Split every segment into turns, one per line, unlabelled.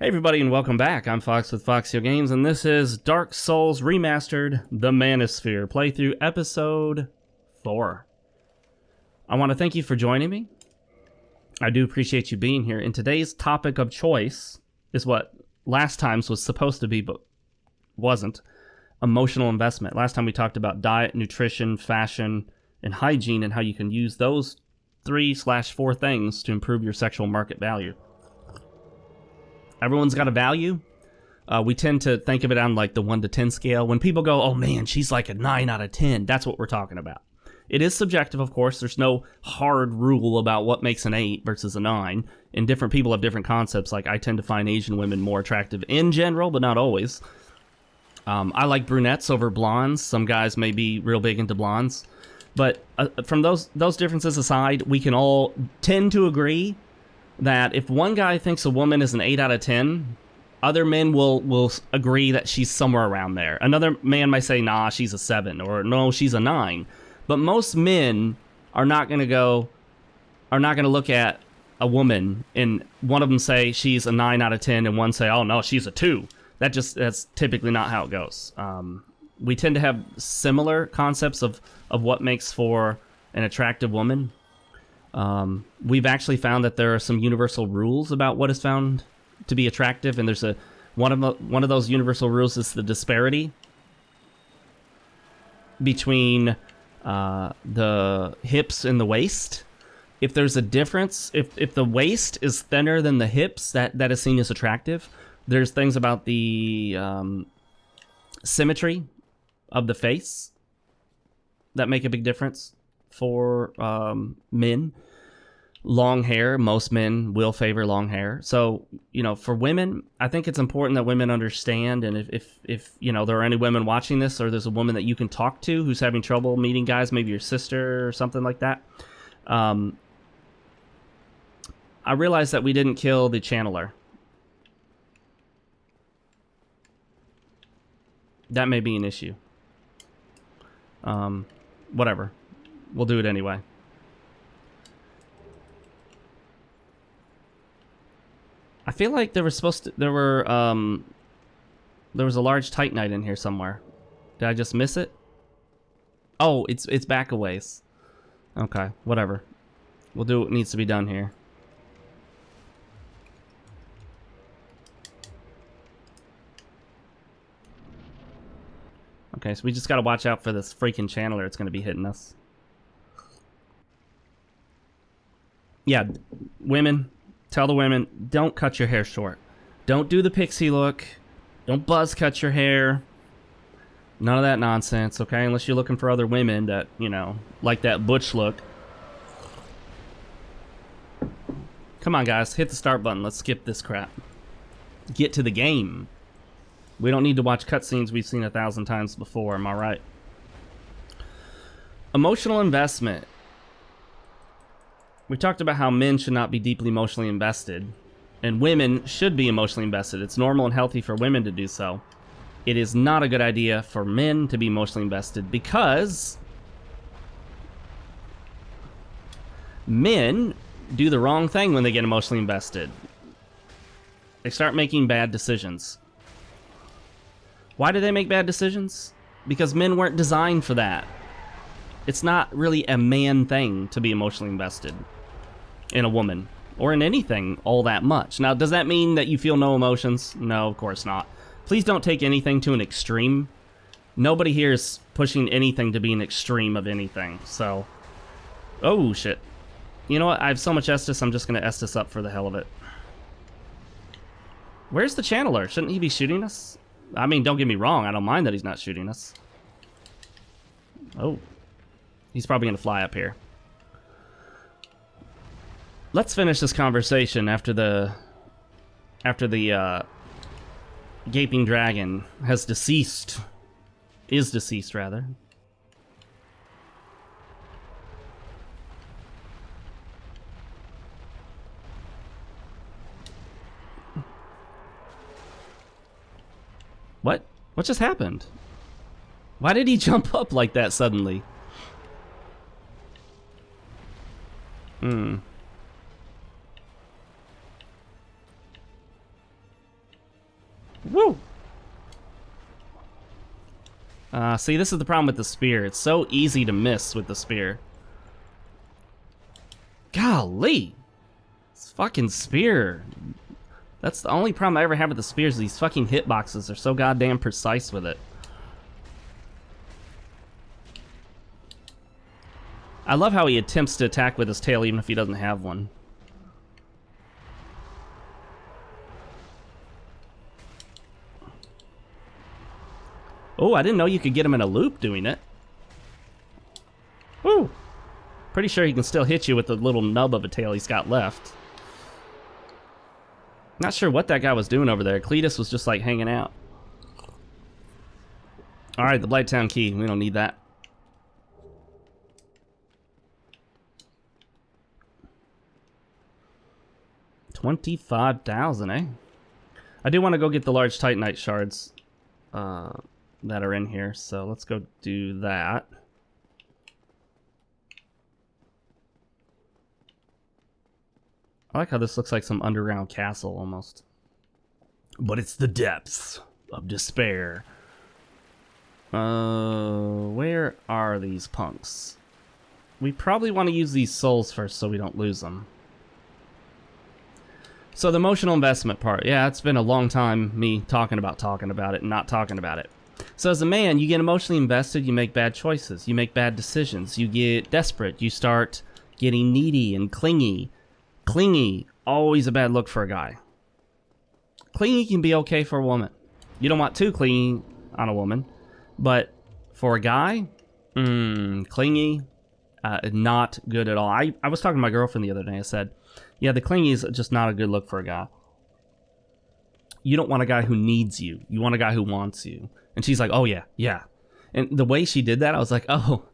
Hey everybody and welcome back. I'm Fox with FoxeoGames and this is Dark Souls Remastered, the Manosphere playthrough episode 4. I want to thank you for joining me. I do appreciate you being here. And today's topic of choice is what last time's was supposed to be but wasn't. Emotional investment. Last time we talked about diet, nutrition, fashion, and hygiene and how you can use those 3/4 things to improve your sexual market value. Everyone's got a value. We tend to think of it on like the 1 to 10 scale. When people go, oh man, she's like a 9 out of 10, that's what we're talking about. It is subjective, of course. There's no hard rule about what makes an 8 versus a 9. And different people have different concepts. Like I tend to find Asian women more attractive in general, but not always. I like brunettes over blondes. Some guys may be real big into blondes. But from those differences aside, we can all tend to agree that if one guy thinks a woman is an 8 out of 10, other men will agree that she's somewhere around there. Another man might say, nah, she's a 7, or no, she's a 9. But most men are not going to look at a woman and one of them say she's a 9 out of 10 and one say, oh no, she's a 2. That's typically not how it goes. We tend to have similar concepts of what makes for an attractive woman. We've actually found that there are some universal rules about what is found to be attractive, and there's one of those universal rules is the disparity between the hips and the waist. If there's a difference, if the waist is thinner than the hips, that is seen as attractive. There's things about the symmetry of the face that make a big difference for men. Long hair, most men will favor long hair. So, you know, for women, I think it's important that women understand, and if you know, there are any women watching this, or there's a woman that you can talk to who's having trouble meeting guys, maybe your sister or something like that. I realized that we didn't kill the channeler. That may be an issue. Whatever. We'll do it anyway. I feel like there was there was a large Titanite in here somewhere. Did I just miss it? Oh, it's back a ways. Okay, whatever. We'll do what needs to be done here. Okay, so we just gotta watch out for this freaking channeler. It's gonna be hitting us. Yeah, women, tell the women, don't cut your hair short. Don't do the pixie look. Don't buzz cut your hair. None of that nonsense, okay? Unless you're looking for other women that, you know, like that butch look. Come on, guys, hit the start button. Let's skip this crap. Get to the game. We don't need to watch cutscenes we've seen 1,000 times before, am I right? Emotional investment. We talked about how men should not be deeply emotionally invested, and women should be emotionally invested. It's normal and healthy for women to do so. It is not a good idea for men to be emotionally invested because men do the wrong thing when they get emotionally invested. They start making bad decisions. Why do they make bad decisions? Because men weren't designed for that. It's not really a man thing to be emotionally invested in a woman or in anything all that much. Now, does that mean that you feel no emotions? No, of course not. Please don't take anything to an extreme. Nobody here is pushing anything to be an extreme of anything, so... Oh, shit. You know what? I have so much Estus, I'm just going to Estus up for the hell of it. Where's the channeler? Shouldn't he be shooting us? I mean, don't get me wrong. I don't mind that he's not shooting us. Oh. He's probably going to fly up here. Let's finish this conversation after the gaping dragon has deceased. Is deceased, rather. What? What just happened? Why did he jump up like that suddenly? Woo! See, this is the problem with the spear. It's so easy to miss with the spear. Golly! This fucking spear. That's the only problem I ever have with the spears. These fucking hitboxes are so goddamn precise with it. I love how he attempts to attack with his tail even if he doesn't have one. Oh, I didn't know you could get him in a loop doing it. Woo! Pretty sure he can still hit you with the little nub of a tail he's got left. Not sure what that guy was doing over there. Cletus was just like hanging out. Alright, the Blighttown key. We don't need that. $25,000, eh? I do want to go get the large Titanite shards that are in here, so let's go do that. I like how this looks like some underground castle almost. But it's the depths of despair. Where are these punks? We probably want to use these souls first so we don't lose them. So the emotional investment part. Yeah, it's been a long time me talking about it and not talking about it. So as a man, you get emotionally invested, you make bad choices, you make bad decisions, you get desperate, you start getting needy and clingy. Clingy, always a bad look for a guy. Clingy can be okay for a woman. You don't want too clingy on a woman, but for a guy, clingy, not good at all. I was talking to my girlfriend the other day. I said, yeah, the clingy is just not a good look for a guy. You don't want a guy who needs you. You want a guy who wants you. And she's like, oh, yeah, yeah. And the way she did that, I was like, oh,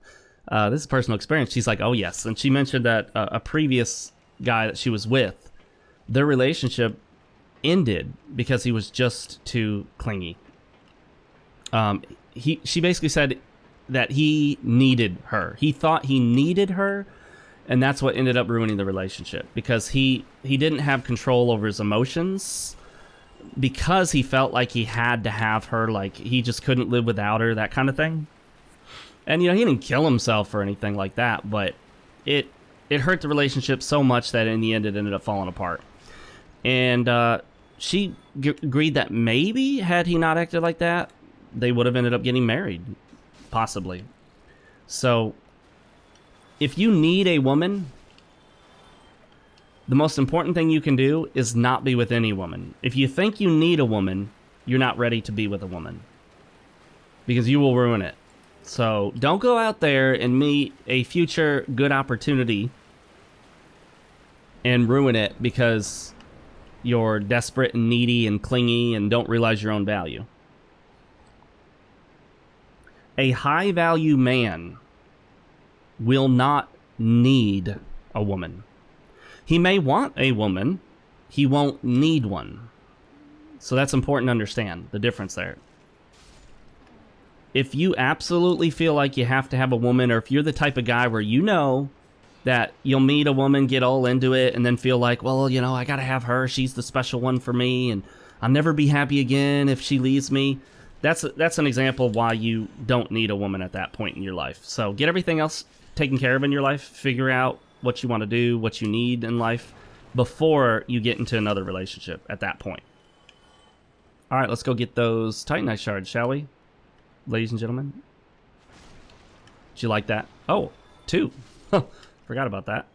this is personal experience. She's like, oh, yes. And she mentioned that a previous guy that she was with, their relationship ended because he was just too clingy. She basically said that he needed her. He thought he needed her, and that's what ended up ruining the relationship, because he didn't have control over his emotions, because he felt like he had to have her, like he just couldn't live without her, that kind of thing. And you know, he didn't kill himself or anything like that, but it hurt the relationship so much that in the end it ended up falling apart. And she agreed that maybe had he not acted like that, they would have ended up getting married, possibly. So if you need a woman, the most important thing you can do is not be with any woman. If you think you need a woman, you're not ready to be with a woman, because you will ruin it. So don't go out there and meet a future good opportunity and ruin it because you're desperate and needy and clingy and don't realize your own value. A high value man will not need a woman. He may want a woman, he won't need one. So that's important to understand, the difference there. If you absolutely feel like you have to have a woman, or if you're the type of guy where you know that you'll meet a woman, get all into it, and then feel like, well, you know, I gotta have her, she's the special one for me, and I'll never be happy again if she leaves me, that's an example of why you don't need a woman at that point in your life. So get everything else taken care of in your life, figure out what you want to do, what you need in life, before you get into another relationship at that point. All right, let's go get those Titanite shards, shall we? Ladies and gentlemen. Did you like that? Oh, 2. Forgot about that.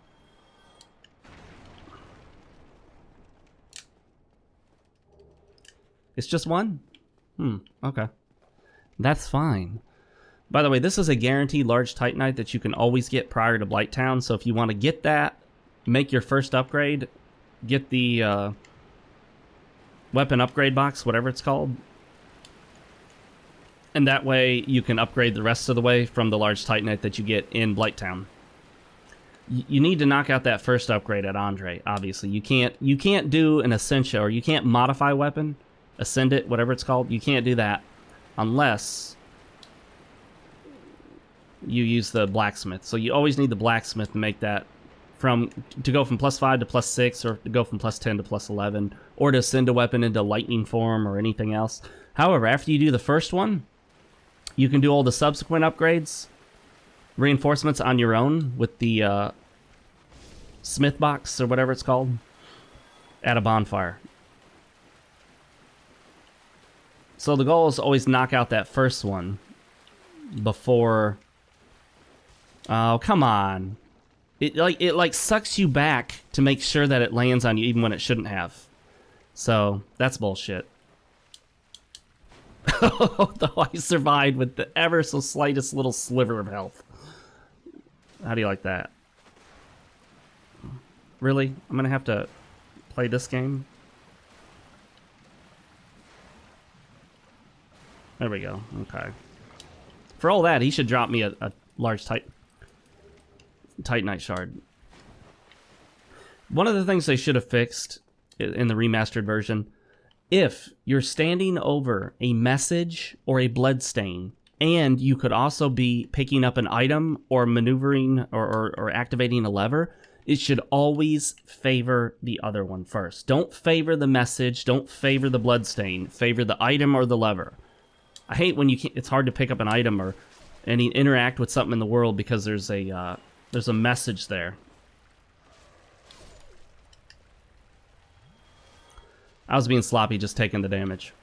It's just 1? Okay. That's fine. By the way, this is a guaranteed large Titanite that you can always get prior to Blighttown, so if you want to get that, make your first upgrade, get the weapon upgrade box, whatever it's called, and that way you can upgrade the rest of the way from the large Titanite that you get in Blighttown. You need to knock out that first upgrade at Andre, obviously. You can't do an Essentia, or you can't modify weapon, Ascend it, whatever it's called. You can't do that unless you use the blacksmith. So you always need the blacksmith to make that to go from +5 to +6, or to go from +10 to +11, or to send a weapon into lightning form or anything else. However, after you do the first one, you can do all the subsequent upgrades, reinforcements on your own with the smith box or whatever it's called at a bonfire. So the goal is always knock out that first one before... Oh, come on. It like sucks you back to make sure that it lands on you even when it shouldn't have. So that's bullshit. Though I survived with the ever so slightest little sliver of health. How do you like that? Really? I'm gonna have to play this game? There we go. Okay. For all that, he should drop me a large Titanite shard. One of the things they should have fixed in the remastered version, if you're standing over a message or a bloodstain, and you could also be picking up an item or maneuvering or activating a lever, it should always favor the other one first. Don't favor the message, don't favor the bloodstain, favor the item or the lever. I hate when it's hard to pick up an item or interact with something in the world because there's a message there. I was being sloppy just taking the damage.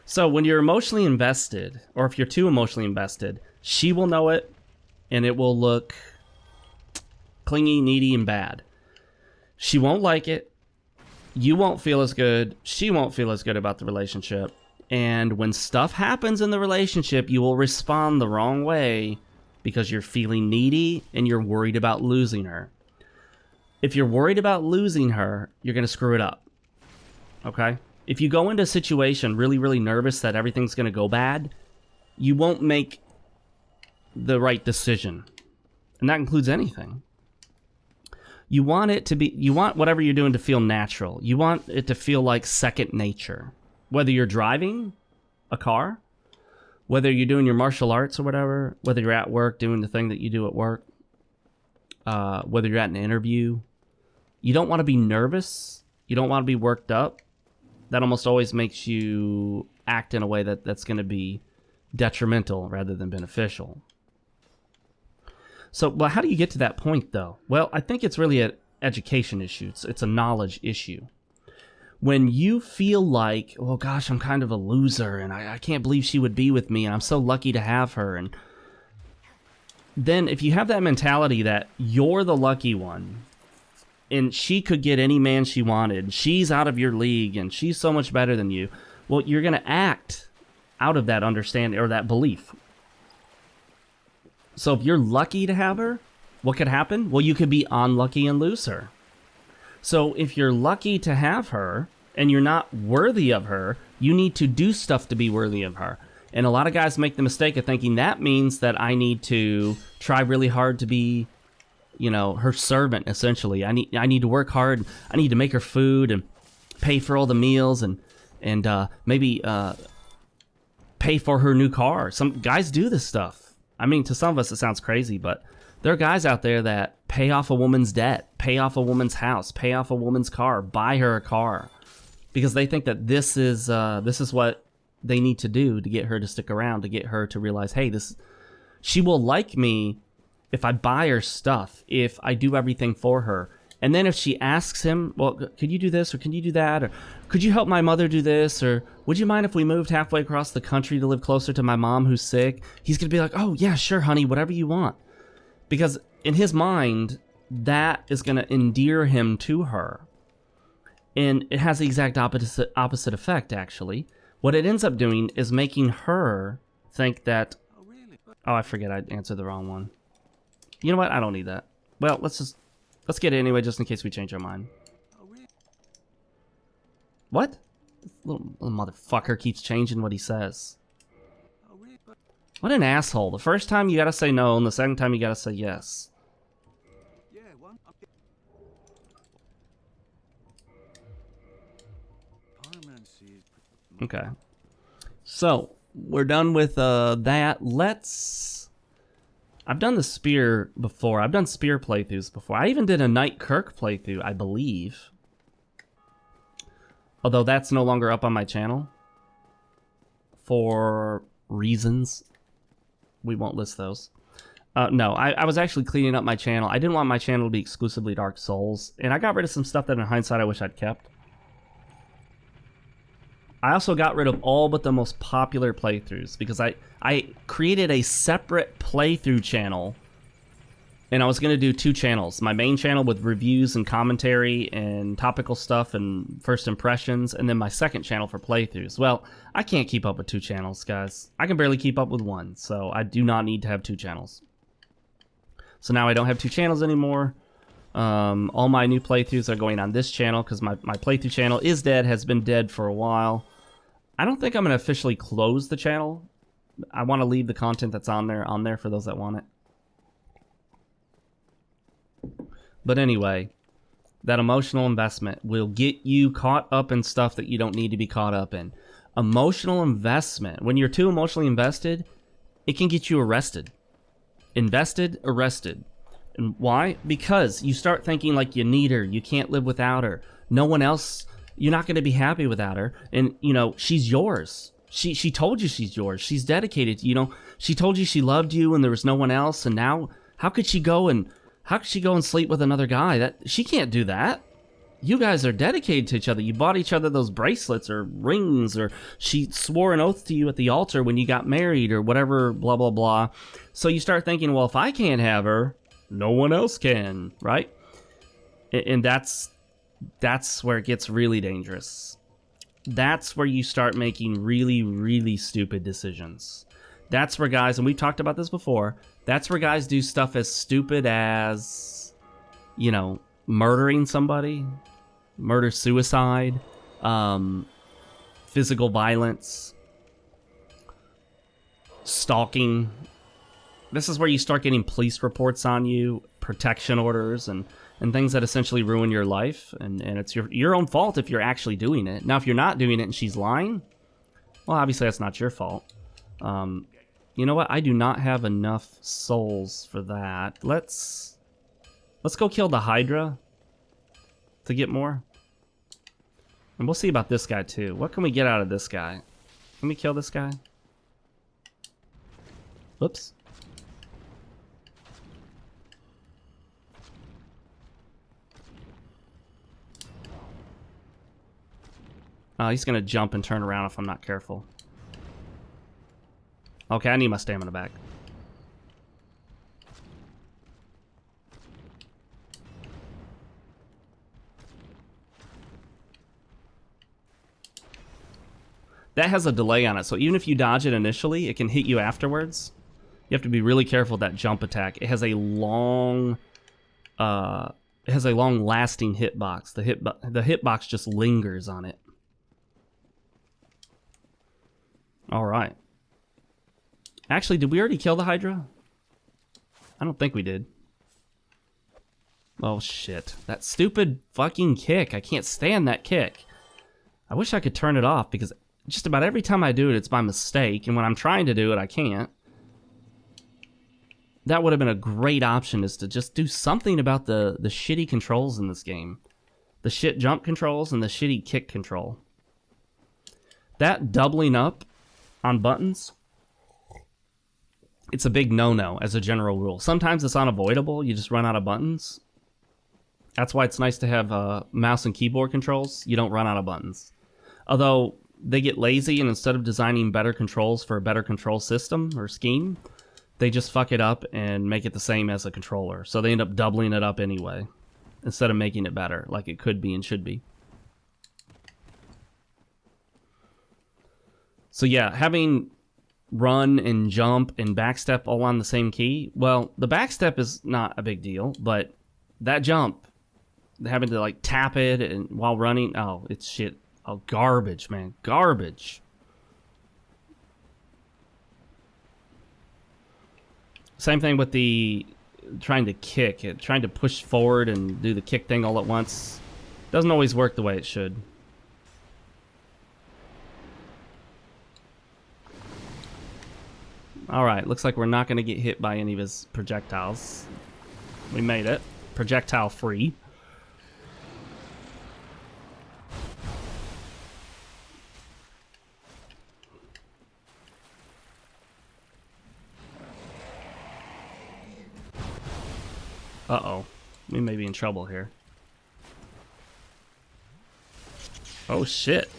So when you're emotionally invested, or if you're too emotionally invested, she will know it, and it will look clingy, needy, and bad. She won't like it. You won't feel as good. She won't feel as good about the relationship. And when stuff happens in the relationship, you will respond the wrong way because you're feeling needy and you're worried about losing her. If you're worried about losing her, you're going to screw it up. Okay? If you go into a situation really, really nervous that everything's going to go bad, you won't make the right decision. And that includes anything. You want it to be, you want whatever you're doing to feel natural. You want it to feel like second nature. Whether you're driving a car, whether you're doing your martial arts or whatever, whether you're at work doing the thing that you do at work, whether you're at an interview, you don't want to be nervous. You don't want to be worked up. That almost always makes you act in a way that's going to be detrimental rather than beneficial. So, well, how do you get to that point, though? Well, I think it's really an education issue. It's a knowledge issue. When you feel like, oh gosh, I'm kind of a loser and I can't believe she would be with me and I'm so lucky to have her. And then if you have that mentality that you're the lucky one and she could get any man she wanted, she's out of your league and she's so much better than you, well, you're going to act out of that understanding or that belief. So if you're lucky to have her, what could happen? Well, you could be unlucky and lose her. So if you're lucky to have her and you're not worthy of her, you need to do stuff to be worthy of her. And a lot of guys make the mistake of thinking that means that I need to try really hard to be, you know, her servant, essentially. I need to work hard. I need to make her food and pay for all the meals and maybe pay for her new car. Some guys do this stuff. I mean, to some of us it sounds crazy, but there are guys out there that pay off a woman's debt, pay off a woman's house, pay off a woman's car, buy her a car, because they think that this is what they need to do to get her to stick around, to get her to realize, hey, she will like me if I buy her stuff, if I do everything for her. And then if she asks him, well, could you do this or can you do that? Or could you help my mother do this? Or would you mind if we moved halfway across the country to live closer to my mom who's sick? He's going to be like, oh, yeah, sure, honey, whatever you want. Because in his mind, that is going to endear him to her. And it has the exact opposite effect, actually. What it ends up doing is making her think that... Oh, I forget I answered the wrong one. You know what? I don't need that. Well, let's get it anyway, just in case we change our mind. What? This little motherfucker keeps changing what he says. What an asshole. The first time you gotta say no, and the second time you gotta say yes. Okay. So, we're done with that. Let's I've done the Spear before. I've done Spear playthroughs before. I even did a Knight Kirk playthrough, I believe. Although that's no longer up on my channel. For reasons. We won't list those. No, I was actually cleaning up my channel. I didn't want my channel to be exclusively Dark Souls. And I got rid of some stuff that in hindsight I wish I'd kept. I also got rid of all but the most popular playthroughs. Because I created a separate playthrough channel. And I was going to do 2 channels. My main channel with reviews and commentary and topical stuff and first impressions. And then my second channel for playthroughs. Well, I can't keep up with 2 channels, guys. I can barely keep up with 1. So I do not need to have 2 channels. So now I don't have 2 channels anymore. All my new playthroughs are going on this channel because my playthrough channel is dead, has been dead for a while. I don't think I'm going to officially close the channel. I want to leave the content that's on there for those that want it. But anyway, that emotional investment will get you caught up in stuff that you don't need to be caught up in. Emotional investment, when you're too emotionally invested, it can get you arrested. Invested, arrested. And why? Because you start thinking like you need her, you can't live without her. No one else, you're not going to be happy without her. And, you know, she's yours. She told you she's yours. She's dedicated. You know, she told you she loved you and there was no one else. And now, how could she go and sleep with another guy? She can't do that. You guys are dedicated to each other. You bought each other those bracelets or rings, or she swore an oath to you at the altar when you got married or whatever, blah, blah, blah. So you start thinking, well, if I can't have her, no one else can, right? And that's where it gets really dangerous. That's where you start making really, really stupid decisions. That's where guys, and we've talked about this before, that's where guys do stuff as stupid as, you know, murdering somebody, murder-suicide, physical violence, stalking. This is where you start getting police reports on you, protection orders, and things that essentially ruin your life. And it's your own fault if you're actually doing it. Now, if you're not doing it and she's lying, well, obviously that's not your fault. You know what? I do not have enough souls for that. Let's go kill the Hydra to get more. And we'll see about this guy too. What can we get out of this guy? Can we kill this guy? Whoops. He's gonna jump and turn around if I'm not careful. Okay, I need my stamina back. That has a delay on it, so even if you dodge it initially, it can hit you afterwards. You have to be really careful with that jump attack. It has a long, lasting hitbox. The hitbox just lingers on it. All right. Actually, did we already kill the Hydra? I don't think we did. Oh, shit. That stupid fucking kick. I can't stand that kick. I wish I could turn it off, because just about every time I do it, it's by mistake. And when I'm trying to do it, I can't. That would have been a great option, is to just do something about the shitty controls in this game. The shit jump controls and the shitty kick control. That doubling up on buttons, it's a big no-no as a general rule. Sometimes it's unavoidable. You just run out of buttons. That's why it's nice to have mouse and keyboard controls. You don't run out of buttons. Although they get lazy, and instead of designing better controls for a better control system or scheme, they just fuck it up and make it the same as a controller. So they end up doubling it up anyway, instead of making it better like it could be and should be. So yeah, having run and jump and backstep all on the same key, well, the backstep is not a big deal, but that jump, having to like tap it and while running, oh, it's shit. Oh, garbage, man, garbage. Same thing with the trying to kick it, trying to push forward and do the kick thing all at once. Doesn't always work the way it should. Alright, looks like we're not going to get hit by any of his projectiles. We made it. Projectile free. Uh-oh. We may be in trouble here. Oh, shit.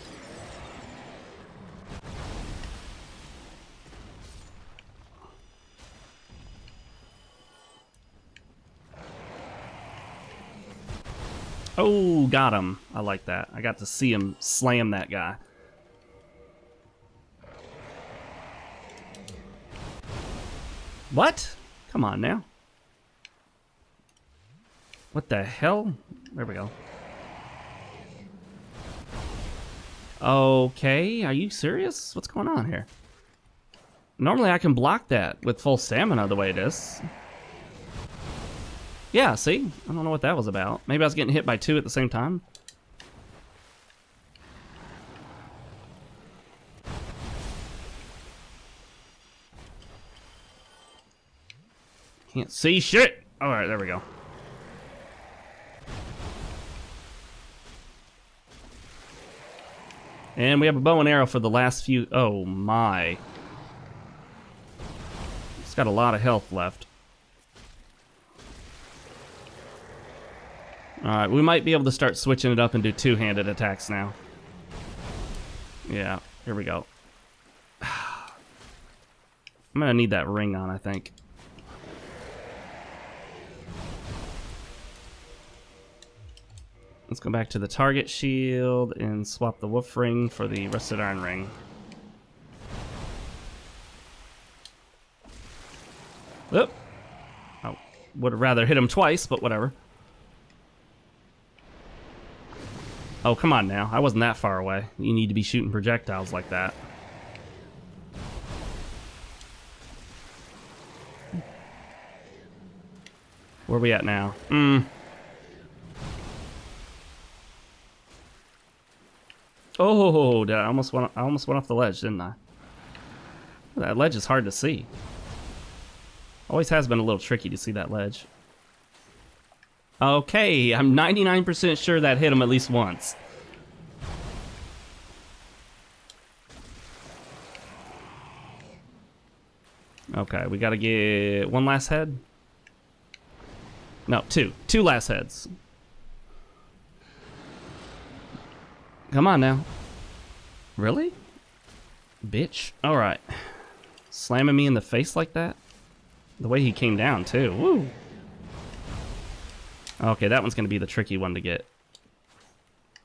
Oh, got him. I like that. I got to see him slam that guy. What? Come on now. What the hell? There we go. Okay, are you serious? What's going on here? Normally I can block that with full stamina the way it is. Yeah, see? I don't know what that was about. Maybe I was getting hit by two at the same time. Can't see shit! Alright, there we go. And we have a bow and arrow for the last few... Oh my. It's got a lot of health left. Alright, we might be able to start switching it up and do two-handed attacks now. Yeah, here we go. I'm gonna need that ring on, I think. Let's go back to the target shield and swap the wolf ring for the rusted iron ring. Oop. I would have rather hit him twice, but whatever. Oh, come on now. I wasn't that far away. You need to be shooting projectiles like that. Where are we at now? Oh, I almost went off the ledge, didn't I? That ledge is hard to see. Always has been a little tricky to see that ledge. Okay, I'm 99% sure that hit him at least once. Okay, we gotta get one last head. No, two. Two last heads. Come on now. Really? Bitch. Alright. Slamming me in the face like that? The way he came down, too. Woo! Okay, that one's gonna be the tricky one to get.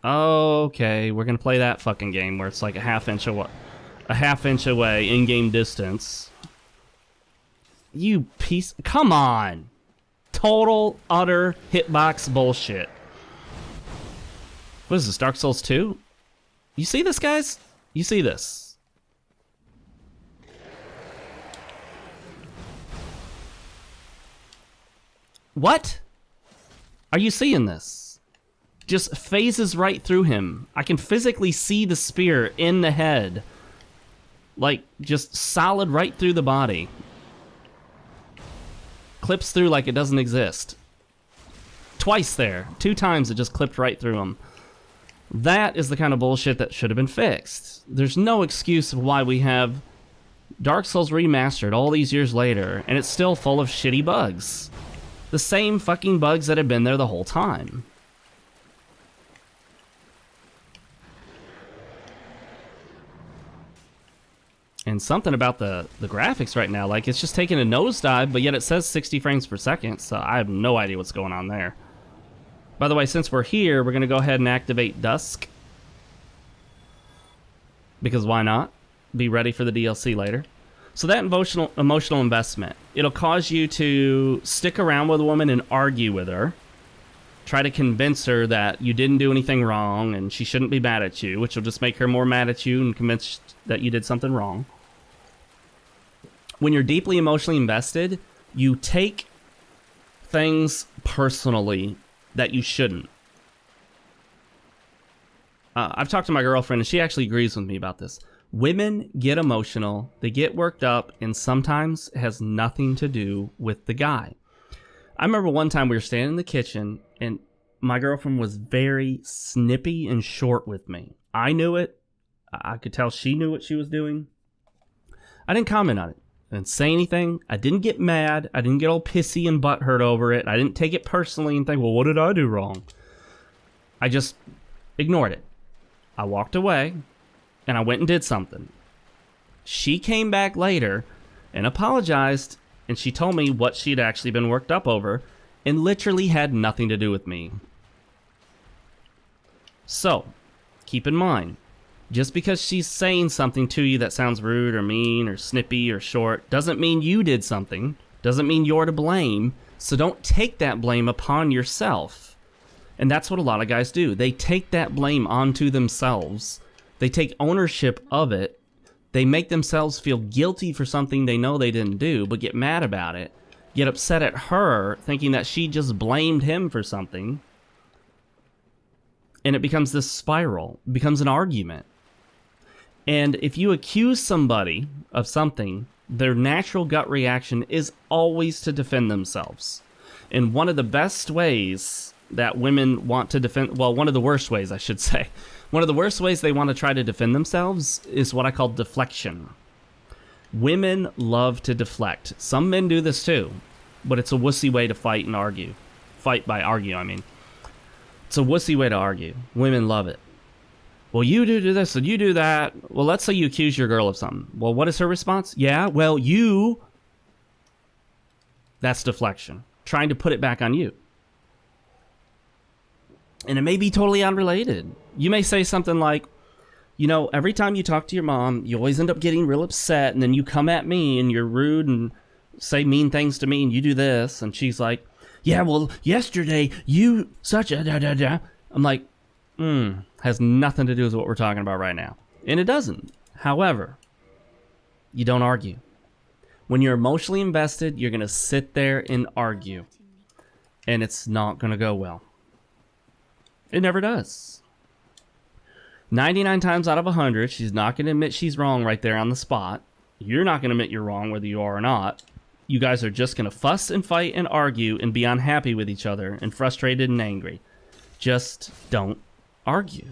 Okay, we're gonna play that fucking game where it's like a half inch away in-game distance. You piece... Come on! Total, utter hitbox bullshit. What is this, Dark Souls 2? You see this, guys? You see this? What? Are you seeing this? Just phases right through him. I can physically see the spear in the head. Like, just solid right through the body. Clips through like it doesn't exist. Twice there. 2 times it just clipped right through him. That is the kind of bullshit that should have been fixed. There's no excuse of why we have Dark Souls Remastered all these years later, and it's still full of shitty bugs. The same fucking bugs that have been there the whole time. And something about the graphics right now, like it's just taking a nosedive, but yet it says 60 frames per second, so I have no idea what's going on there. By the way, since we're here, we're going to go ahead and activate Dusk. Because why not? Be ready for the DLC later. So that emotional investment, it'll cause you to stick around with a woman and argue with her. Try to convince her that you didn't do anything wrong and she shouldn't be mad at you, which will just make her more mad at you and convinced that you did something wrong. When you're deeply emotionally invested, you take things personally that you shouldn't. I've talked to my girlfriend and she actually agrees with me about this. Women get emotional, they get worked up, and sometimes it has nothing to do with the guy. I remember one time we were standing in the kitchen, and my girlfriend was very snippy and short with me. I knew it. I could tell she knew what she was doing. I didn't comment on it. I didn't say anything. I didn't get mad. I didn't get all pissy and butthurt over it. I didn't take it personally and think, well, what did I do wrong? I just ignored it. I walked away, and I went and did something. She came back later and apologized, and she told me what she'd actually been worked up over, and literally had nothing to do with me. So, keep in mind, just because she's saying something to you that sounds rude or mean or snippy or short doesn't mean you did something, doesn't mean you're to blame, so don't take that blame upon yourself. And that's what a lot of guys do. They take that blame onto themselves. They take ownership of it. They make themselves feel guilty for something they know they didn't do, but get mad about it, get upset at her, thinking that she just blamed him for something. And it becomes this spiral, it becomes an argument. And if you accuse somebody of something, their natural gut reaction is always to defend themselves. And one of the best ways that women want to defend, well, one of the worst ways, I should say, one of the worst ways they want to try to defend themselves is what I call deflection. Women love to deflect. Some men do this too, but it's a wussy way to fight and argue. Fight by argue, I mean. It's a wussy way to argue. Women love it. Well, you do this and you do that. Well, let's say you accuse your girl of something. Well, what is her response? Yeah, well, you... That's deflection. Trying to put it back on you. And it may be totally unrelated. You may say something like, you know, every time you talk to your mom, you always end up getting real upset, and then you come at me and you're rude and say mean things to me and you do this. And she's like, yeah, well, yesterday you such a da-da-da. I'm like, has nothing to do with what we're talking about right now. And it doesn't. However, you don't argue. When you're emotionally invested, you're going to sit there and argue. And it's not going to go well. It never does. 99 times out of 100, she's not going to admit she's wrong right there on the spot. You're not going to admit you're wrong whether you are or not. You guys are just going to fuss and fight and argue and be unhappy with each other and frustrated and angry. Just don't argue.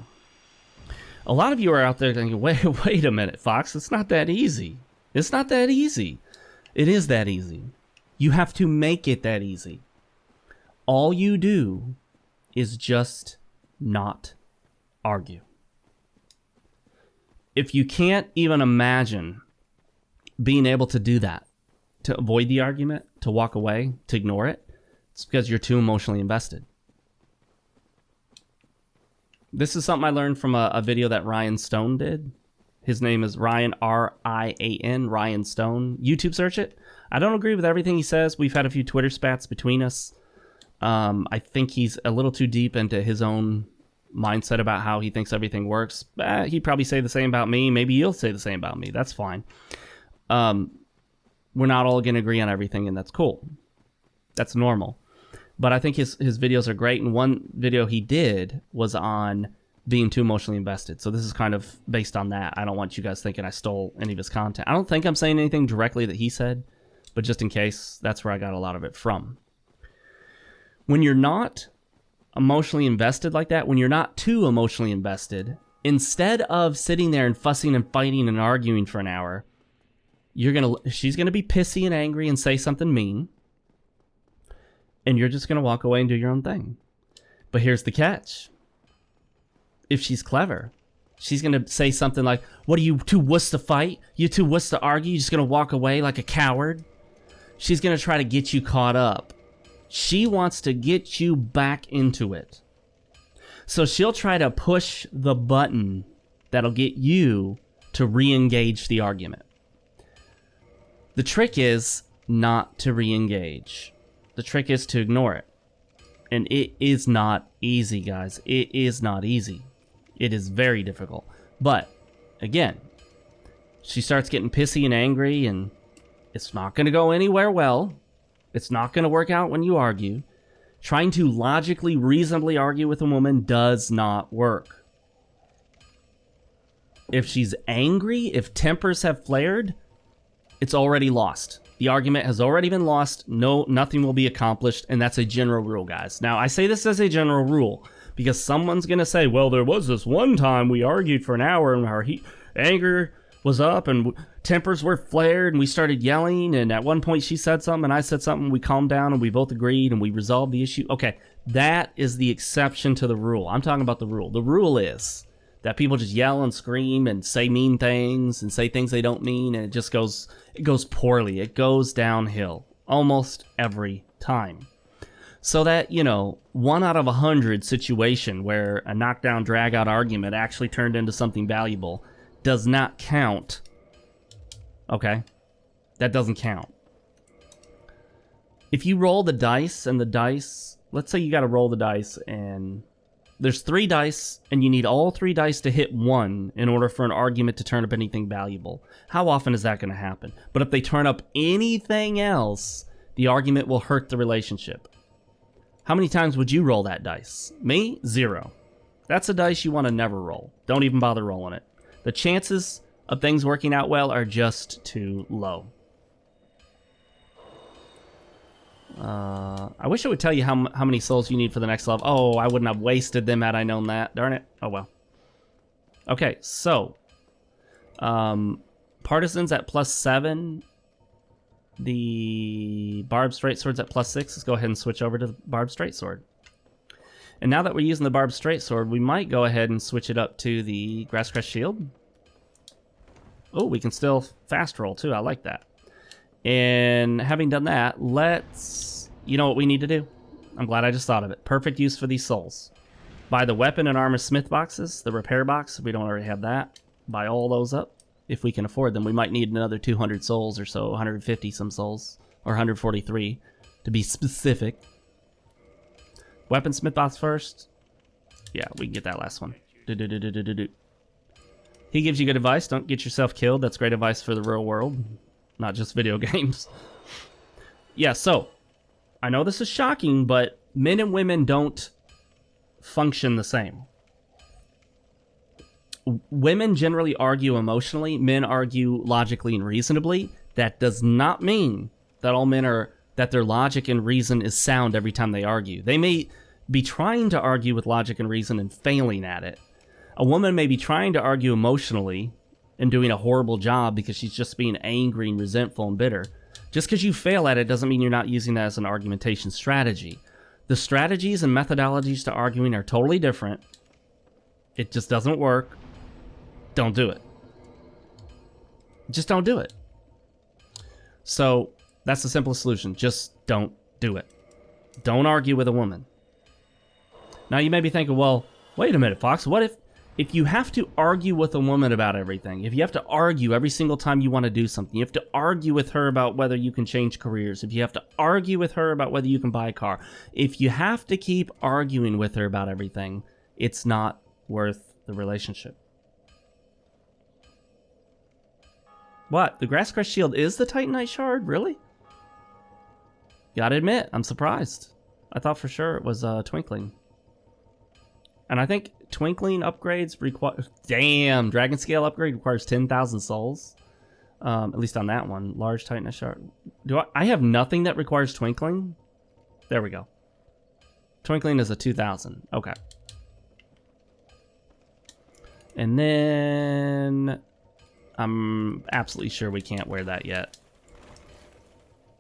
A lot of you are out there thinking, wait a minute, Fox, it's not that easy. It's not that easy. It is that easy. You have to make it that easy. All you do is just not argue. If you can't even imagine being able to do that, to avoid the argument, to walk away, to ignore it, it's because you're too emotionally invested. This is something I learned from a video that Ryan Stone did. His name is Ryan, R-I-A-N, Ryan Stone. YouTube search it. I don't agree with everything he says. We've had a few Twitter spats between us. I think he's a little too deep into his own mindset about how he thinks everything works. He'd probably say the same about me. Maybe you'll say the same about me. That's fine. We're not all going to agree on everything, and that's cool. That's normal. But I think his videos are great, and one video he did was on being too emotionally invested. So this is kind of based on that. I don't want you guys thinking I stole any of his content. I don't think I'm saying anything directly that he said, but just in case, that's where I got a lot of it from. When you're not emotionally invested like that, when you're not too emotionally invested, instead of sitting there and fussing and fighting and arguing for an hour, she's gonna be pissy and angry and say something mean, and you're just gonna walk away and do your own thing. But here's the catch. If she's clever, she's gonna say something like, what are you too wuss to fight? You too wuss to argue? You're just gonna walk away like a coward? She's gonna try to get you caught up. She wants to get you back into it. So she'll try to push the button that'll get you to re-engage the argument. The trick is not to re-engage. The trick is to ignore it. And it is not easy, guys. It is not easy. It is very difficult. But, again, she starts getting pissy and angry, and it's not going to go anywhere well. It's not going to work out when you argue. Trying to logically, reasonably argue with a woman does not work. if she's angry, if tempers have flared, it's already lost. The argument has already been lost. No, nothing will be accomplished, and that's a general rule, guys. Now, I say this as a general rule because someone's gonna say, well, there was this one time we argued for an hour and our anger was up and tempers were flared and we started yelling, and at one point she said something and I said something, we calmed down and we both agreed and we resolved the issue. Okay, that is the exception to the rule. I'm talking about the rule. The rule is that people just yell and scream and say mean things and say things they don't mean, and it goes poorly. It goes downhill almost every time. So that, you know, 1 out of 100 situation where a knockdown, drag-out argument actually turned into something valuable does not count. Okay? That doesn't count. If you roll the dice and the dice, let's say you got to roll the dice and there's 3 dice and you need all 3 dice to hit 1 in order for an argument to turn up anything valuable. How often is that going to happen? But if they turn up anything else, the argument will hurt the relationship. How many times would you roll that dice? Me? 0. That's a dice you want to never roll. Don't even bother rolling it. The chances of things working out well are just too low. I wish it would tell you how many souls you need for the next level. Oh, I wouldn't have wasted them had I known that. Darn it. Oh, well. Okay, so. Partisans at +7. The barbed straight sword's at +6. Let's go ahead and switch over to the barbed straight sword. And now that we're using the barbed straight sword, we might go ahead and switch it up to the grass crest shield. Oh, we can still fast roll too. I like that. And having done that, you know what we need to do? I'm glad I just thought of it. Perfect use for these souls. Buy the weapon and armor smith boxes, the repair box, if we don't already have that. Buy all those up, if we can afford them. We might need another 200 souls or so, 150 some souls, or 143, to be specific. Weapon smith box first. Yeah, we can get that last one. He gives you good advice. Don't get yourself killed. That's great advice for the real world. Not just video games. Yeah, so, I know this is shocking, but men and women don't function the same. Women generally argue emotionally, men argue logically and reasonably. That does not mean that all men that their logic and reason is sound every time they argue. They may be trying to argue with logic and reason and failing at it. A woman may be trying to argue emotionally and doing a horrible job because she's just being angry and resentful and bitter. Just because you fail at it doesn't mean you're not using that as an argumentation strategy. The strategies and methodologies to arguing are totally different. It just doesn't work. Don't do it. Just don't do it. So that's the simplest solution. Just don't do it. Don't argue with a woman. Now you may be thinking, well, wait a minute, Fox. What if you have to argue with a woman about everything, if you have to argue every single time you want to do something, you have to argue with her about whether you can change careers, if you have to argue with her about whether you can buy a car, if you have to keep arguing with her about everything, it's not worth the relationship. What? The Grass Crest Shield is the Titanite Shard? Really? Gotta admit, I'm surprised. I thought for sure it was Twinkling. And I think Twinkling upgrades require... Damn! Dragon Scale upgrade requires 10,000 souls. At least on that one. Large Titanite Shard. I have nothing that requires Twinkling? There we go. Twinkling is a 2,000. Okay. And then... I'm absolutely sure we can't wear that yet.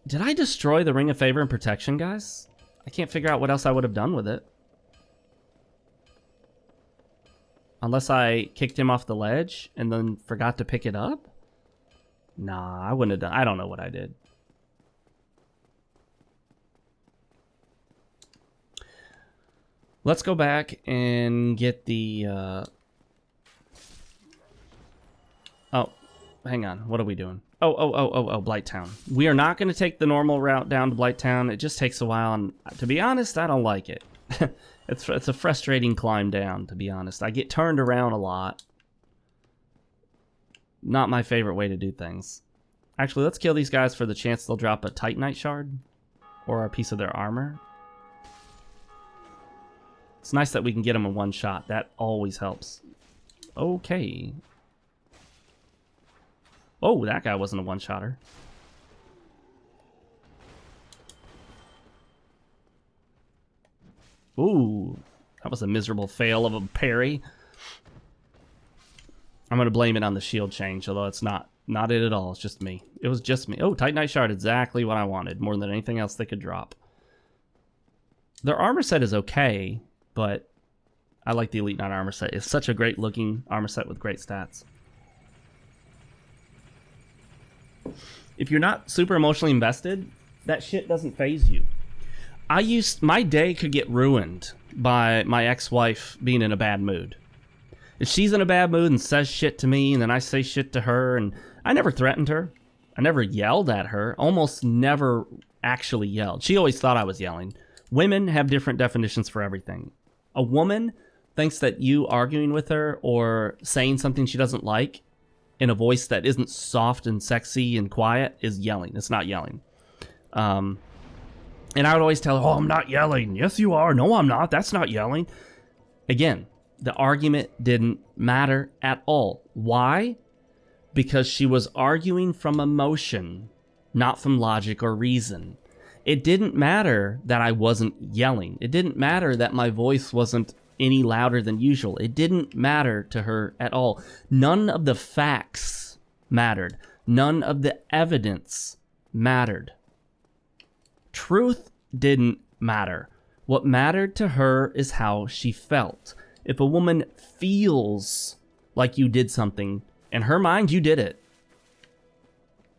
Did I destroy the Ring of Favor and Protection, guys? I can't figure out what else I would have done with it. Unless I kicked him off the ledge and then forgot to pick it up? Nah, I wouldn't have done... I don't know what I did. Let's go back and get the... Oh, hang on. What are we doing? Oh, Blighttown. We are not going to take the normal route down to Blighttown. It just takes a while, and to be honest, I don't like it. It's a frustrating climb down, to be honest. I get turned around a lot. Not my favorite way to do things. Actually, let's kill these guys for the chance they'll drop a Titanite Shard or a piece of their armor. It's nice that we can get them in one shot. That always helps. Okay. Oh, that guy wasn't a one-shotter. Ooh, that was a miserable fail of a parry. I'm going to blame it on the shield change, although it's not it at all. It's just me. It was just me. Oh, Titanite Shard, exactly what I wanted, more than anything else they could drop. Their armor set is okay, but I like the Elite Knight armor set. It's such a great looking armor set with great stats. If you're not super emotionally invested, that shit doesn't faze you. My day could get ruined by my ex-wife being in a bad mood. If she's in a bad mood and says shit to me, and then I say shit to her, and I never threatened her. I never yelled at her. Almost never actually yelled. She always thought I was yelling. Women have different definitions for everything. A woman thinks that you arguing with her or saying something she doesn't like in a voice that isn't soft and sexy and quiet is yelling. It's not yelling. And I would always tell her, oh, I'm not yelling. Yes, you are. No, I'm not. That's not yelling. Again, the argument didn't matter at all. Why? Because she was arguing from emotion, not from logic or reason. It didn't matter that I wasn't yelling. It didn't matter that my voice wasn't any louder than usual. It didn't matter to her at all. None of the facts mattered. None of the evidence mattered. Truth didn't matter. What mattered to her is how she felt. If a woman feels like you did something, in her mind, you did it.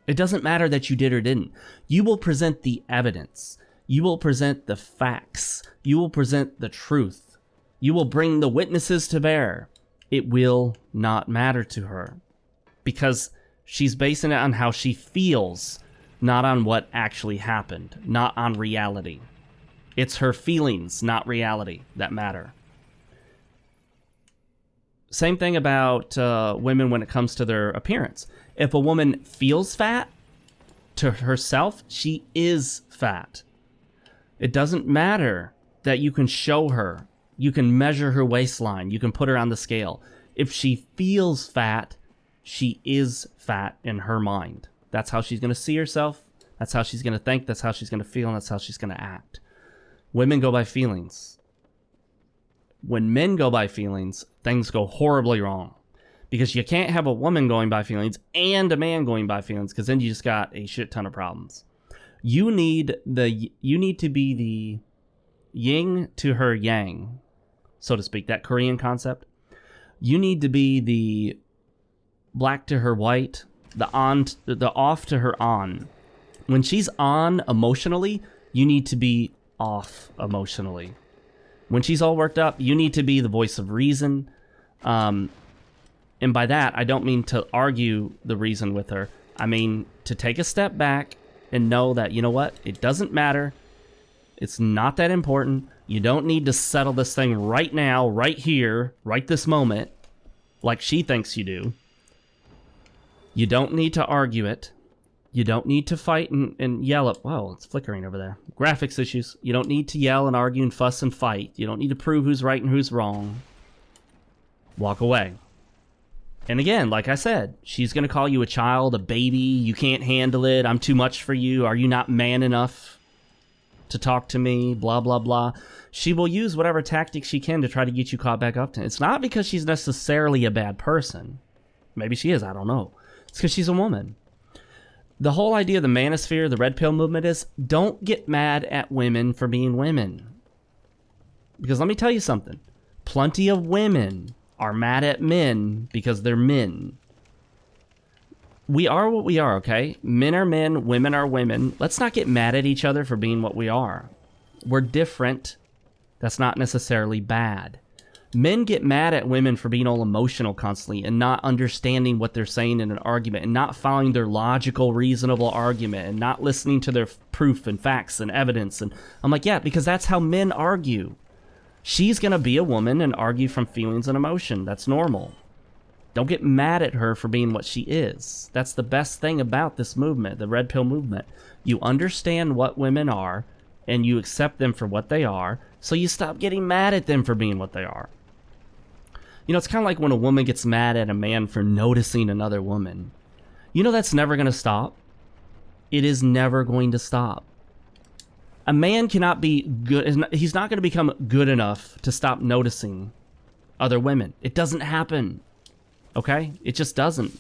It doesn't matter that you did or didn't. You will present the evidence. You will present the facts. You will present the truth. You will bring the witnesses to bear. It will not matter to her because she's basing it on how she feels, not on what actually happened, not on reality. It's her feelings, not reality, that matter. Same thing about women when it comes to their appearance. If a woman feels fat to herself, she is fat. It doesn't matter that you can show her. You can measure her waistline. You can put her on the scale. If she feels fat, she is fat in her mind. That's how she's going to see herself. That's how she's going to think. That's how she's going to feel. And that's how she's going to act. Women go by feelings. When men go by feelings, things go horribly wrong. Because you can't have a woman going by feelings and a man going by feelings, because then you just got a shit ton of problems. You need to be the yin to her yang, so to speak, that Korean concept. You need to be the black to her white, the off to her on. When she's on emotionally, you need to be off emotionally. When she's all worked up, you need to be the voice of reason. And by that, I don't mean to argue the reason with her. I mean to take a step back and know that, you know what? It doesn't matter. It's not that important. You don't need to settle this thing right now, right here, right this moment, like she thinks you do. You don't need to argue it. You don't need to fight and yell at... Whoa, it's flickering over there. Graphics issues. You don't need to yell and argue and fuss and fight. You don't need to prove who's right and who's wrong. Walk away. And again, like I said, she's going to call you a child, a baby. You can't handle it. I'm too much for you. Are you not man enough to talk to me? Blah, blah, blah. She will use whatever tactics she can to try to get you caught back up to it. It's not because she's necessarily a bad person. Maybe she is. I don't know. It's because she's a woman. The whole idea of the Manosphere, the Red Pill movement is don't get mad at women for being women. Because let me tell you something. Plenty of women are mad at men because they're men. We are what we are, okay? Men are men, women are women. Let's not get mad at each other for being what we are. We're different. That's not necessarily bad. Men get mad at women for being all emotional constantly and not understanding what they're saying in an argument and not following their logical, reasonable argument and not listening to their proof and facts and evidence. And I'm like, yeah, because that's how men argue. She's going to be a woman and argue from feelings and emotion. That's normal. Don't get mad at her for being what she is. That's the best thing about this movement, the Red Pill movement. You understand what women are and you accept them for what they are, so you stop getting mad at them for being what they are. You know, it's kind of like when a woman gets mad at a man for noticing another woman. You know that's never going to stop. It is never going to stop. A man cannot be good. He's not going to become good enough to stop noticing other women. It doesn't happen. Okay? It just doesn't.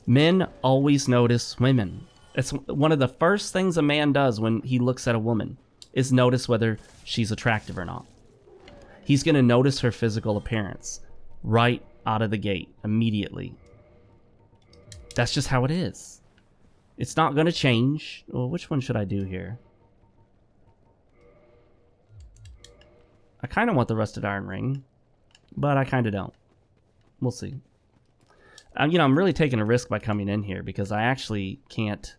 Men always notice women. It's one of the first things a man does when he looks at a woman is notice whether she's attractive or not. He's going to notice her physical appearance right out of the gate immediately. That's just how it is. It's not going to change. Well, which one should I do here? I kind of want the rusted iron ring, but I kind of don't. We'll see. You know, I'm really taking a risk by coming in here because I actually can't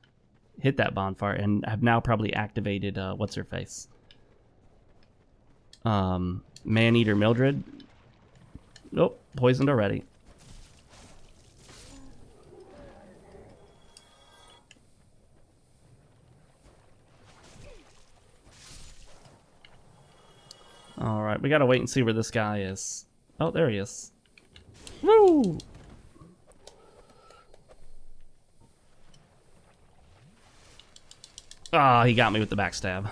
hit that bonfire and have now probably activated, what's her face? Man-Eater Mildred. Nope, poisoned already. Alright, we gotta wait and see where this guy is. Oh, there he is. Woo! Ah, he got me with the backstab.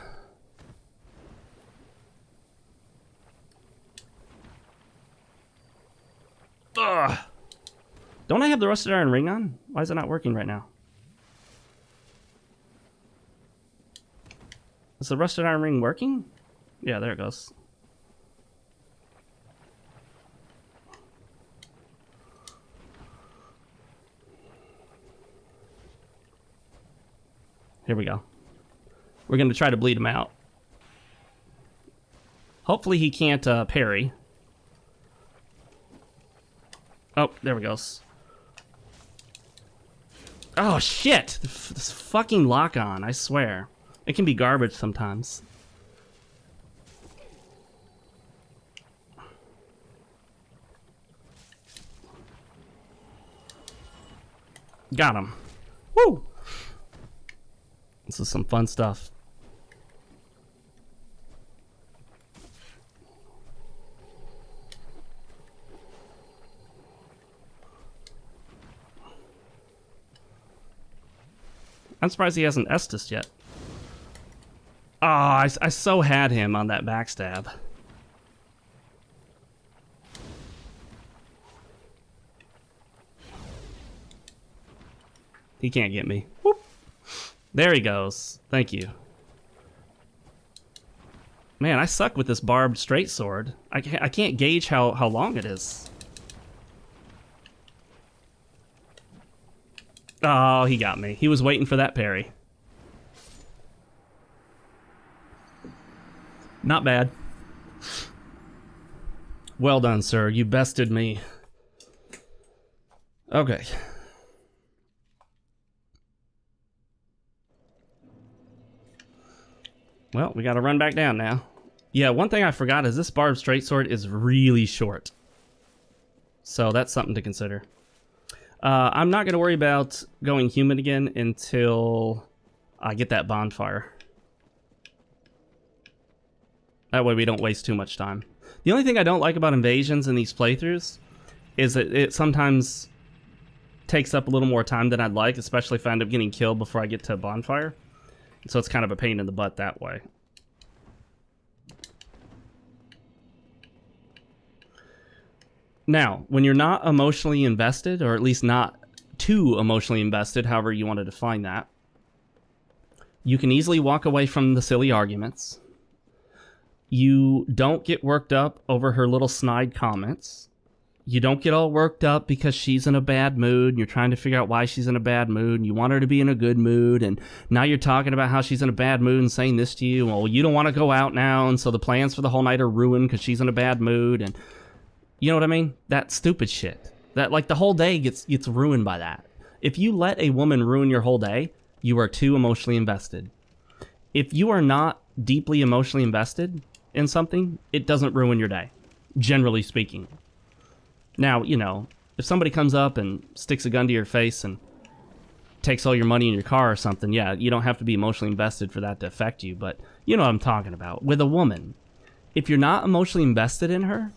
Ugh. Don't I have the rusted iron ring on? Why is it not working right now? Is the rusted iron ring working? Yeah, there it goes. Here we go. We're going to try to bleed him out. Hopefully he can't parry. Oh, there we go. Oh, shit! This fucking lock-on, I swear. It can be garbage sometimes. Got him. Woo! This is some fun stuff. I'm surprised he hasn't Estus yet. Oh, I so had him on that backstab. He can't get me. Whoop. There he goes. Thank you. Man, I suck with this barbed straight sword. I can't gauge how long it is. Oh, he got me. He was waiting for that parry. Not bad. Well done, sir. You bested me. Okay. Well, we gotta run back down now. Yeah, one thing I forgot is this barbed straight sword is really short. So that's something to consider. I'm not gonna worry about going human again until I get that bonfire. That way we don't waste too much time. The only thing I don't like about invasions in these playthroughs is that it sometimes takes up a little more time than I'd like, especially if I end up getting killed before I get to a bonfire. So it's kind of a pain in the butt that way. Now, when you're not emotionally invested, or at least not too emotionally invested, however you want to define that, you can easily walk away from the silly arguments. You don't get worked up over her little snide comments. You don't get all worked up because she's in a bad mood and you're trying to figure out why she's in a bad mood and you want her to be in a good mood, and now you're talking about how she's in a bad mood and saying this to you. Well, you don't want to go out now, and so the plans for the whole night are ruined because she's in a bad mood, and you know what I mean? That stupid shit. That, like, the whole day gets ruined by that. If you let a woman ruin your whole day, you are too emotionally invested. If you are not deeply emotionally invested in something, it doesn't ruin your day, generally speaking. Now, you know, if somebody comes up and sticks a gun to your face and takes all your money in your car or something, yeah, you don't have to be emotionally invested for that to affect you, but you know what I'm talking about. With a woman, if you're not emotionally invested in her,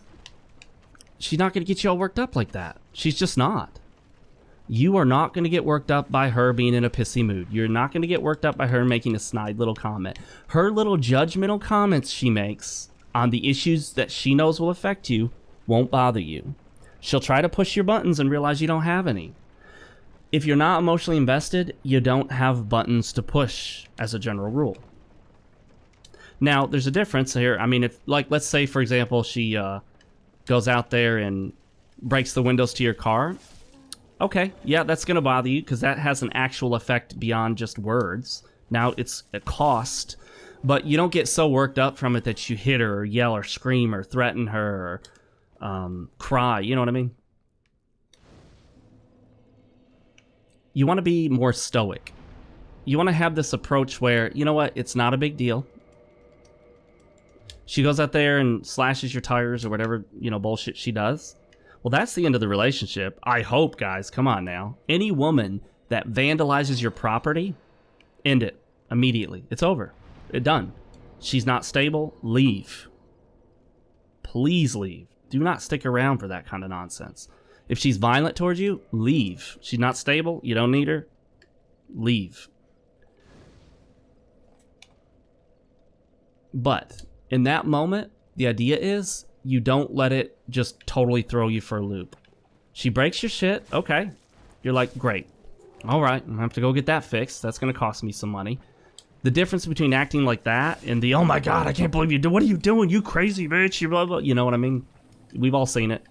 she's not going to get you all worked up like that. She's just not. You are not going to get worked up by her being in a pissy mood. You're not going to get worked up by her making a snide little comment. Her little judgmental comments she makes on the issues that she knows will affect you won't bother you. She'll try to push your buttons and realize you don't have any. If you're not emotionally invested, you don't have buttons to push as a general rule. Now, there's a difference here. I mean, if, like, let's say, for example, she goes out there and breaks the windows to your car. Okay, yeah, that's going to bother you because that has an actual effect beyond just words. Now it's a cost, but you don't get so worked up from it that you hit her or yell or scream or threaten her or cry. You know what I mean? You want to be more stoic. You want to have this approach where, you know what, it's not a big deal. She goes out there and slashes your tires or whatever, you know, bullshit she does. Well, that's the end of the relationship. I hope, guys. Come on now. Any woman that vandalizes your property, end it immediately. It's over. It's done. She's not stable. Leave. Please leave. Do not stick around for that kind of nonsense. If she's violent towards you, leave. She's not stable. You don't need her. Leave. But in that moment, the idea is you don't let it just totally throw you for a loop. She breaks your shit, okay. You're like, great. All right, I'm gonna have to go get that fixed. That's gonna cost me some money. The difference between acting like that and the, oh my God, I can't believe you do. What are you doing? You crazy bitch. You blah, blah. You know what I mean? We've all seen it.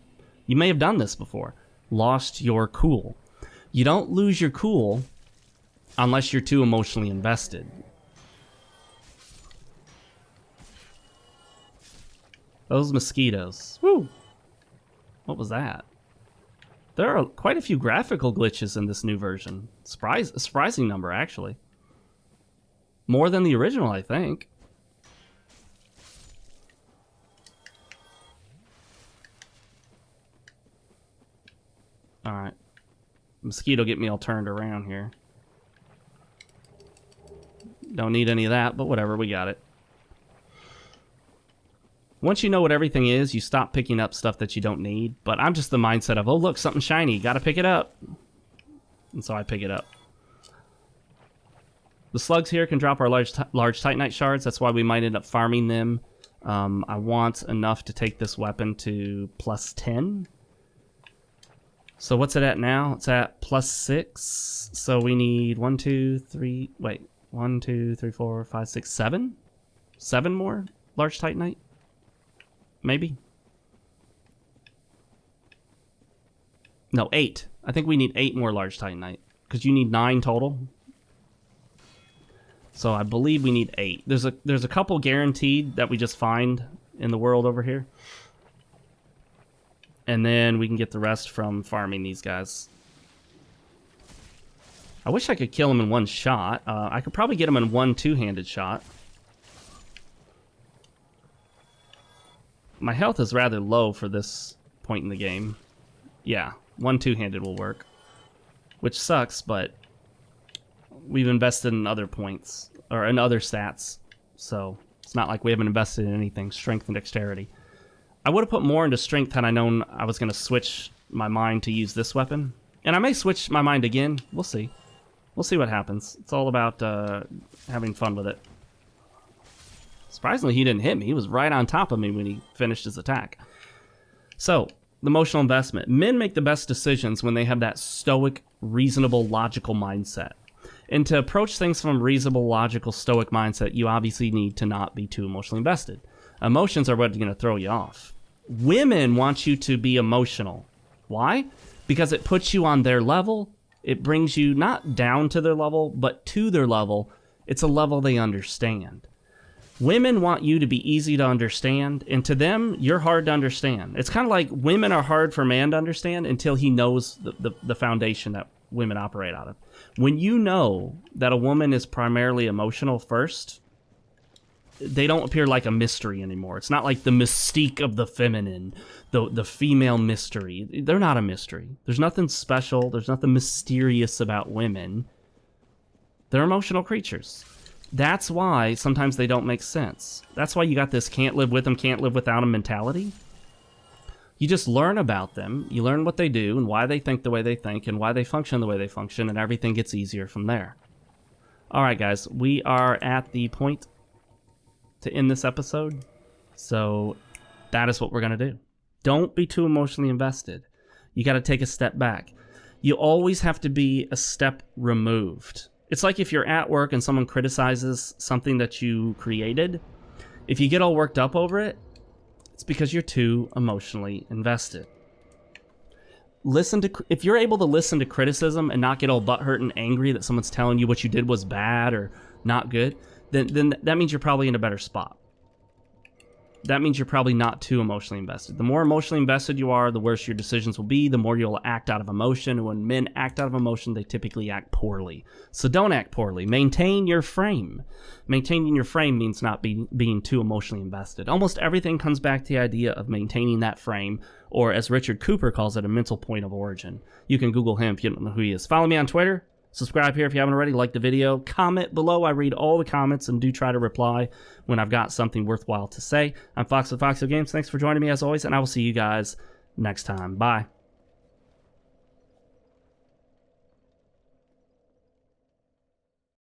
You may have done this before. Lost your cool. You don't lose your cool unless you're too emotionally invested. Those mosquitoes. Woo! What was that? There are quite a few graphical glitches in this new version. A surprising number, actually. More than the original, I think. Alright. Mosquito get me all turned around here. Don't need any of that, but whatever, we got it. Once you know what everything is, you stop picking up stuff that you don't need. But I'm just the mindset of, oh, look, something shiny. Gotta pick it up. And so I pick it up. The slugs here can drop our large Titanite shards. That's why we might end up farming them. I want enough to take this weapon to plus 10. So what's it at now? It's at plus 6. So we need 1, 2, 3... Wait. 1, 2, 3, 4, 5, 6, 7? 7 more large Titanite? Maybe. No, 8. I think we need 8 more large Titanite. Because you need 9 total. So I believe we need 8. There's a couple guaranteed that we just find in the world over here. And then we can get the rest from farming these guys. I wish I could kill them in one shot. I could probably get them in one two-handed shot. My health is rather low for this point in the game. Yeah, one two-handed will work. Which sucks, but we've invested in other points, or in other stats. So it's not like we haven't invested in anything, strength and dexterity. I would have put more into strength had I known I was going to switch my mind to use this weapon. And I may switch my mind again. We'll see. We'll see what happens. It's all about having fun with it. Surprisingly, he didn't hit me. He was right on top of me when he finished his attack. So, the emotional investment. Men make the best decisions when they have that stoic, reasonable, logical mindset. And to approach things from a reasonable, logical, stoic mindset, you obviously need to not be too emotionally invested. Emotions are what's going to throw you off. Women want you to be emotional. Why? Because it puts you on their level. It brings you not down to their level, but to their level. It's a level they understand. Women want you to be easy to understand, and to them, you're hard to understand. It's kind of like women are hard for a man to understand until he knows the foundation that women operate out of. When you know that a woman is primarily emotional first, they don't appear like a mystery anymore. It's not like the mystique of the feminine, the female mystery. They're not a mystery. There's nothing special. There's nothing mysterious about women. They're emotional creatures. That's why sometimes they don't make sense. That's why you got this can't live with them, can't live without them mentality. You just learn about them. You learn what they do and why they think the way they think and why they function the way they function, and everything gets easier from there. All right, guys, we are at the point to end this episode, so that is what we're going to do. Don't be too emotionally invested. You got to take a step back. You always have to be a step removed. It's like if you're at work and someone criticizes something that you created. If you get all worked up over it, it's because you're too emotionally invested. If you're able to listen to criticism and not get all butthurt and angry that someone's telling you what you did was bad or not good, then that means you're probably in a better spot. That means you're probably not too emotionally invested. The more emotionally invested you are, the worse your decisions will be, the more you'll act out of emotion. And when men act out of emotion, they typically act poorly. So don't act poorly. Maintain your frame. Maintaining your frame means not being too emotionally invested. Almost everything comes back to the idea of maintaining that frame, or as Richard Cooper calls it, a mental point of origin. You can Google him if you don't know who he is. Follow me on Twitter. Subscribe here if you haven't already. Like the video. Comment below. I read all the comments and do try to reply when I've got something worthwhile to say. I'm Fox with FoxeoGames. Thanks for joining me as always, and I will see you guys next time. Bye.